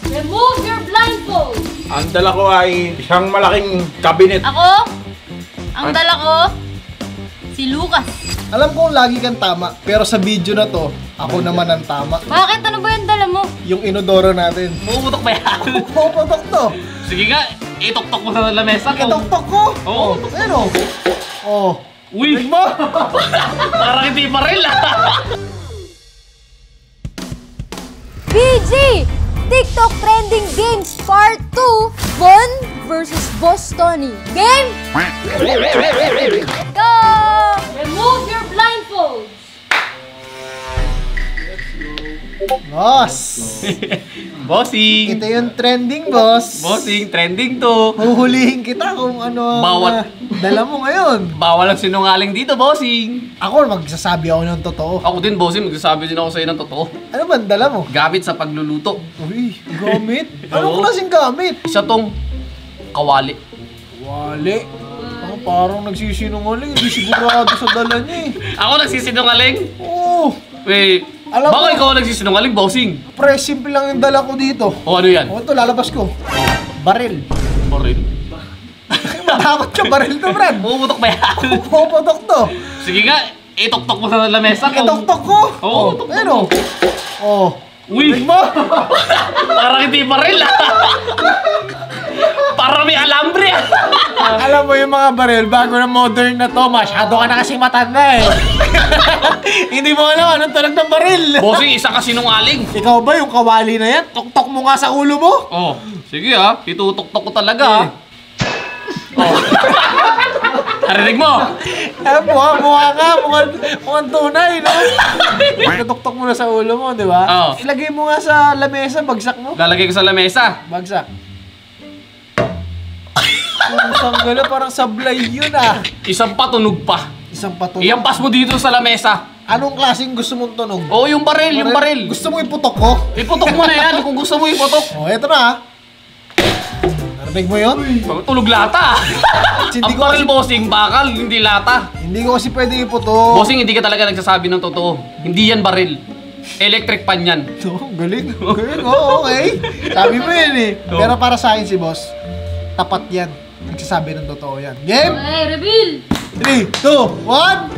Remove your blindfold! Ang dala ko ay isang malaking kabinet. Ako? Ang dala ko? Si Lucas. Alam kong lagi kang tama, pero sa video na to, ako naman ang tama. Bakit? Ano ba yung dala mo? Yung inodoro natin. Pumuputok ba yan? Puputok to. Sige nga, itok-tok mo sa lamesa ko. Itok-tok ko. Oo. Ano? Oh. Uy! Tigmo. Parang hindi pa rin PG! TikTok Trending Games Part 2 Von versus Boss Tony. Game? Go! Remove your blindfolds! Boss. Bossing! Ito yung trending, boss. Bossing, trending to. Huhulihin kita kung ano ang Bawat. dala mo ngayon. Bawal ang sinungaling dito, bossing. Ako, magsasabi ako ng totoo. Ako din, bossing, magsasabi din ako sa'yo ng totoo. Ano ba ang dala mo? Gamit sa pagluluto. Uy, gamit? Anong Oo. klaseng gamit? Isa tong kawali. Wali. Ako parang nagsisinungaling. Hindi sigurado sa dala niya eh. Ako nagsisinungaling? Oo. Wait, Alam baka mo- ikaw nagsisinungaling, bossing? Pre, simple lang yung dala ko dito. O ano yan? O ito, lalabas ko. Baril. Baril? Matakot ka, baril to, Brad. Pumuputok ba yan? Puputok to. Sige nga, itok-tok mo sa lamesa ko. Itok-tok ko. Oo, tok-tok Ano? Oh. Uy! Tigmo. Parang hindi baril Parang may alambre Alam mo yung mga baril, bago na modern na to, masyado ka na kasi matanda eh. Hindi mo alam anong tunog ng baril. Bossing, isa ka sinungaling. Ikaw ba yung kawali na yan? Tok-tok mo nga sa ulo mo. Oh, sige itutok-tok ko talaga Oh. Narinig mo? Eh, mukha nga, mukhang tunay, no? Tok-tok mo na sa ulo mo, di ba? Oo. Ilagay mo nga sa lamesa, bagsak mo. Lalagay ko sa lamesa. Bagsak. Isang gano'n, parang sablay yun ah. Isang patunog pa. Isang patunog. Iampas mo dito sa lamesa. Anong klaseng gusto mong tunog? Oh, yung baril, yung baril. Gusto mo iputok ko? Iputok mo na yan kung gusto mo iputok. Oh, eto na ah. Narinig mo yun? Tulog lata. Hindi Ang ko baril, kasi- bossing, bakal, hindi lata. Hindi ko kasi pwede iputok. Bossing, hindi ka talaga nagsasabi ng totoo. Hindi yan baril. Electric pan yan. Oh, galing. Galing, oh, okay. Sabi mo yun eh. Oo. Pero para sa akin si boss, tapat yan. Nagsasabi ng totoo yan. Game? Okay, reveal! 3, 2, 1!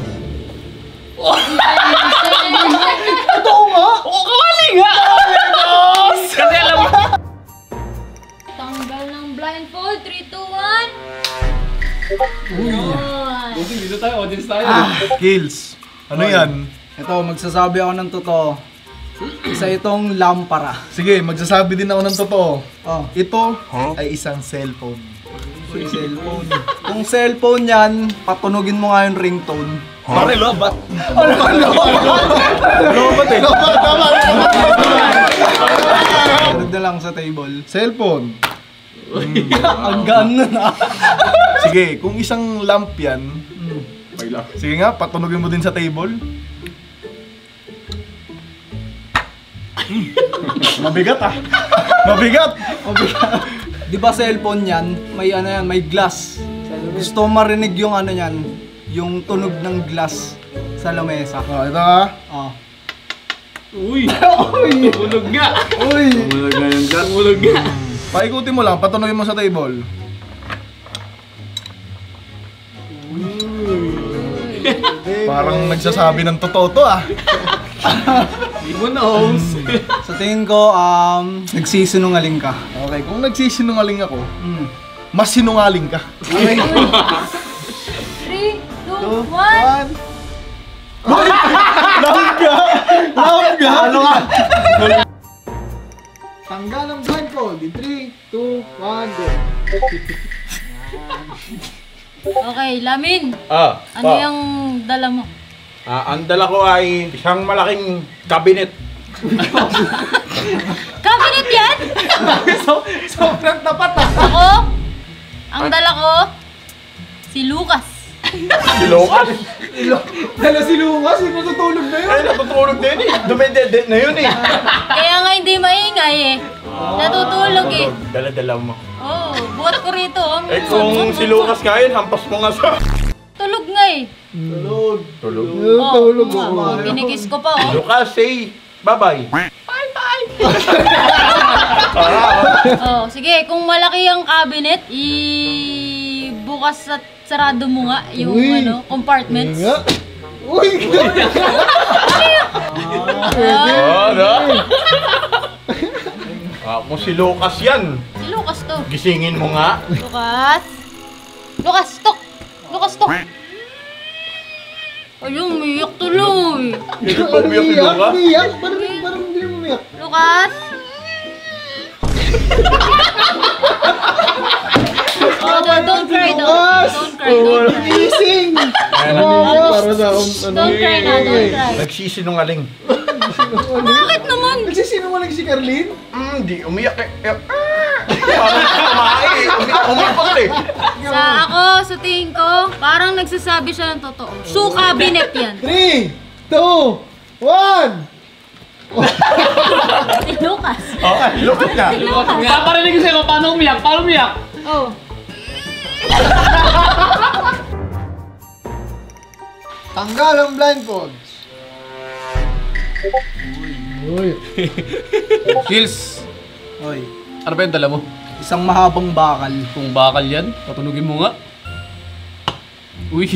Totoo nga! Oo, kawali nga! Boss! Kasi alam mo, Tanggal ng blindfold. 3, 2, 1. bossing, dito tayo, audience tayo. Kills. Ano yan? Ito, magsasabi ako ng totoo. Isa itong lampara. Sige, magsasabi din ako ng totoo. Oh, Ito ay isang cellphone. yung cellphone. Kung cellphone yan, patunugin mo nga yung ringtone. Pare, lobat. Lobat eh. Lobat. Tunog na lang sa table. Cellphone. Ang gano'n ah. Sige, kung isang lamp yan, sige nga, patunugin mo din sa table. Mabigat ah. Mabigat. Di ba cellphone yan, may ano yan, may glass. Gusto mo marinig yung ano yan, yung tunog ng glass sa lamesa. Oh, ito ah. Oh. Uy! Tulog nga! Uy. Tulog nga yung gun, tulog nga. Paikutin mo lang, patunugin mo sa table. Parang nagsasabi ng totoo to ah. Di mo knows. Sa tingin ko, nagsisinungaling ka. Okay, kung nagsisinungaling ako, Mm. mas sinungaling ka. 3, 2, 1. Langga! Ano ka? Tanggal ang blindfold. 3, 2, 1, go. Okay, Lamin. Ano Pa. yung dala mo? Ang dala ko ay isang malaking kabinet. Cabinet yan? Sobrang tapat ah. Ako? Ang dala ko? Si Lucas. Si Lucas? Dala si Lucas, yung natutulog na yun. Ay, natutulog din eh. Dumedede na yun eh. Kaya nga hindi maingay eh. Natutulog eh. Dala-dala mo. Oo, buhat ko rito. Eh kung si Lucas kain, hampas mo nga sa... Tulog nga eh. Tulog. Tulog. Oh, Tulog nga, ako. Binigis ko pa oh. Lucas, say bye-bye. Oh, sige, kung malaki ang cabinet, bukas at sarado mo nga yung Uy. compartments. Nga. Uy! Kung si Lucas yan, Si Lucas to. gisingin mo nga. Lucas! Lucas, tok! Lucas, tok! Ayun, umiyak tuloy. Hindi ko umiyak si Lucas. Umiyak? Parang hindi mo umiyak. Lucas! Oh, don't cry, don't cry, don't cry. Gising! Para sa akong Don't cry na, don't cry. Nagsisinungaling. Bakit naman? Nagsisinungaling si Carlin? Hindi, umiyak eh. Parang kumain. Umiyak pa eh. Sa tingin ko, parang nagsasabi siya ng totoo. Shoe cabinet yan. 3, 2, 1! Si Lucas. Lucas na. Paparinig ko sa'yo, paano umiyak? Paano umiyak? Oh. Tanggal ang blindfolds. Uy. Hills, Oy, ano ba yung dala mo? isang mahabang bakal. Kung bakal yan, patunugin mo nga. Uy.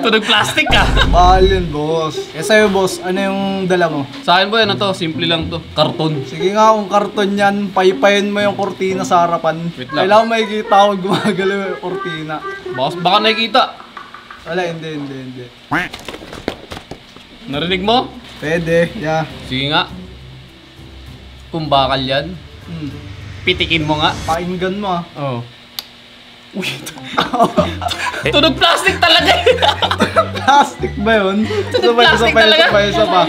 Tunog plastic ka. Bakal yun, boss. Eh sa'yo, boss, ano yung dala mo? Sa akin ba yan to? Simple lang to. Karton. Sige nga, kung karton yan, paypayin mo yung kortina sa harapan. Wait lang. Kailangan makikita ako gumagalaw yung kortina. Baka nakikita. Wala, hindi. Narinig mo? Pwede, yeah. Sige nga. Kung bakal yan, pitikin mo nga. Pakinggan mo ah. Oo. Uy. Tunog plastic talaga. Plastic ba yun? Plastic talaga? Isa pa.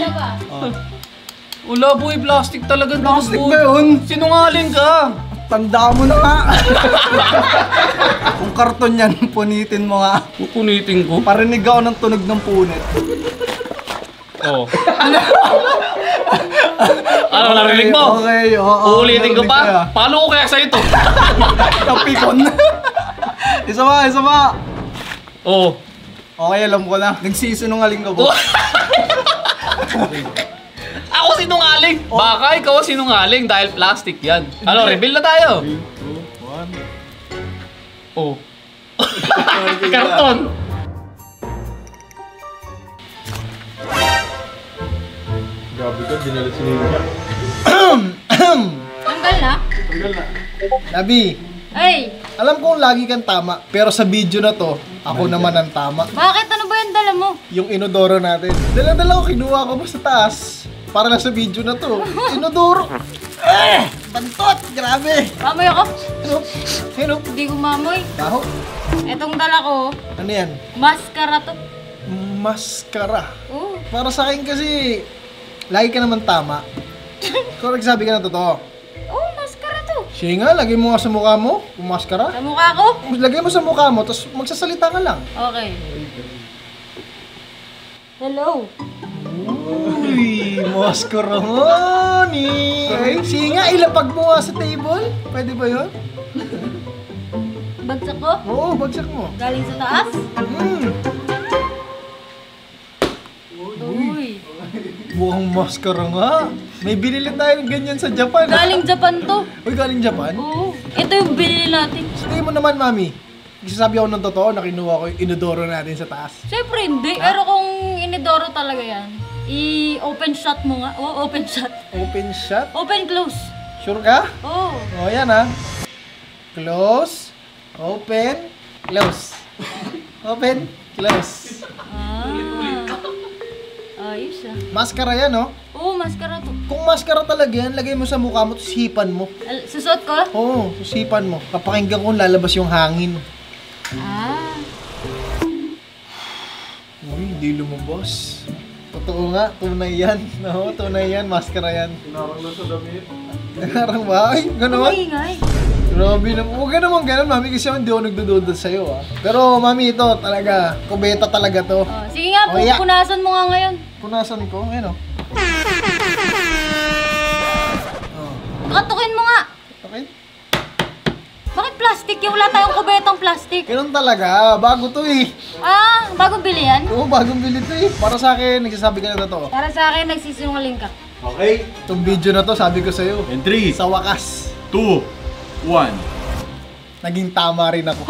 Wala boy, plastic talaga. Plastic boy. ba yun? Sinungaling ka. Tanda mo na nga. Kung karton yan, punitin mo nga. Pupunitin ko. Parinig ako ng tunog ng punit. Oo. Ano, narinig mo? Okay, oo. Uulitin ko pa? Paano ko kaya sa'yo to? Kapikon. isa pa. Oo. Okay, alam ko na. Nagsisinungaling ka Oh. ba? Ako sinungaling. Baka ikaw sinungaling dahil plastic yan. Ano, reveal na tayo. 3, 2, 1. Oh. Karton. Grabe ka, dinalit si Ninja. Tanggal na? Labi, Ay, alam kong lagi kang tama, pero sa video na to, ako naman ang tama. bakit? Ano ba yung dala mo? Yung inodoro natin. Dala-dala ko, kinuha ko pa sa taas. Para lang sa video na to. Inodoro. Bantot! Grabe! Mamoy ako? Ano? Hindi ko mamoy. Baho? Etong dala ko, Ano yan? mascara to. Maskara. Oh. Para sa akin kasi, lagi ka naman tama. Kung nagsabi ka na totoo. Oh, mascara to. Sige nga, lagay mo nga sa mukha mo, kung maskara. Sa mukha ko? Lagay mo sa mukha mo, tapos magsasalita ka lang. Okay. Hello. Uy, maskara nga ni. Ay, sige nga, ilapag mo nga sa table. Pwede ba yun? Bagsak ko? Oo, bagsak mo. Galing sa taas? Hmm, Uy. mukhang maskara nga. May binili tayo ng ganyan sa Japan. Galing Japan to. Uy, galing Japan? Oo. Ito yung binili natin. Sabi mo naman, mami. Sasabi ako ng totoo na kinuha ko yung inodoro natin sa taas. Siyempre hindi. Pero kung inidoro talaga yan, i-open shot mo nga. Oh, open shot. Open shot? Open close. Sure ka? Oh. O, yan ha. Close. Open. Close. Open. Close. Ah. Ayos ah. Maskara yan, no? Oo, mascara to. Kung maskara talaga yan, lagay mo sa mukha mo, tapos hipan mo. Susot ko? Oo, susipan mo. Kapakinggan kung lalabas yung hangin. Ah. Uy, hindi lumabas. Totoo nga, tunay yan. No, tunay yan, maskara yan. Narang na sa damit. Narang ba? Ay, gano'n? Maingay. Grabe naman. Huwag ka naman ganun, mami, kasi hindi ako nagdududod sa'yo, ah. Pero, mami, ito talaga, kubeta talaga to. Oh, sige nga, Oh, yeah. punasan mo nga ngayon. Punasan ko, ayun, oh. Oh, Katukin mo nga. okay? Bakit plastic? Yung wala tayong kubetang plastic. Ganun talaga, bago to eh. Ah, bagong bili yan? Oo, bagong bili to eh. Para sa akin, nagsasabi ka na totoo. Para sa akin, nagsisinungaling ka. Okay? Itong video na to, sabi ko sa'yo, In 3, sa wakas, 2, 1. naging tama rin ako.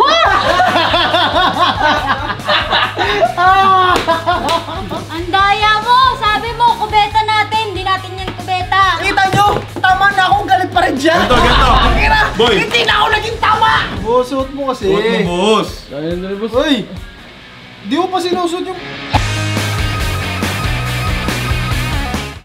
Ang daya mo! Sabi mo, kubeta natin. Hindi natin yan kubeta. Kita nyo, tama na ako, galit pa rin dyan. Ganto. Boy, Hindi na ako naging tama! Busuot mo kasi. suot mo, boss. Uy! Di mo pa sinusot yung